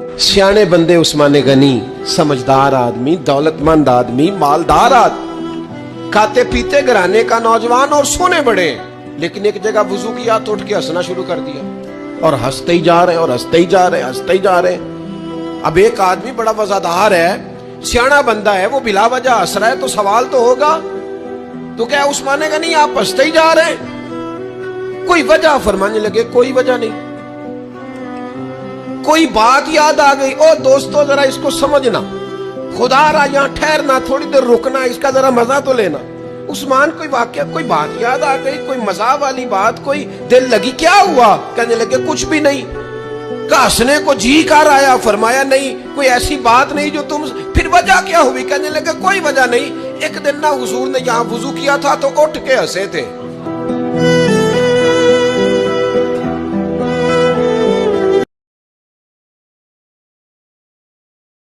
सियाने बंदे उस्मान गनी, समझदार आदमी, दौलतमंद आदमी, मालदार आदमी, खाते पीते घराने का नौजवान और सोने बड़े, लेकिन एक जगह वुजू किया तो उठ के हंसना शुरू कर दिया और हंसते ही जा रहे हैं और हंसते ही जा रहे हैं, हंसते ही जा रहे हैं। अब एक आदमी बड़ा वफादार है, सियाना बंदा है, वो बिला वजह हंस रहा है तो सवाल तो होगा, तो क्या उस्मान गनी आप हंसते ही जा रहे हैं? कोई वजह फरमाने लगे, कोई वजह नहीं। कोई बात याद आ गई, ओ दोस्तों जरा इसको समझना, खुदा रहा यहाँ ठहरना, थोड़ी देर रुकना, इसका जरा मजा तो लेना। उस्मान कोई वाकया, कोई बात याद आ गई, कोई मजा वाली बात, कोई दिल लगी, क्या हुआ? कहने लगे कुछ भी नहीं। हंसने को जी कर आया, फरमाया नहीं कोई ऐसी बात नहीं जो तुम, फिर वजह क्या हुई? कहने लगे कोई वजह नहीं, एक दिन ना हुजूर ने यहाँ वुजू किया था तो उठ के हंसे थे।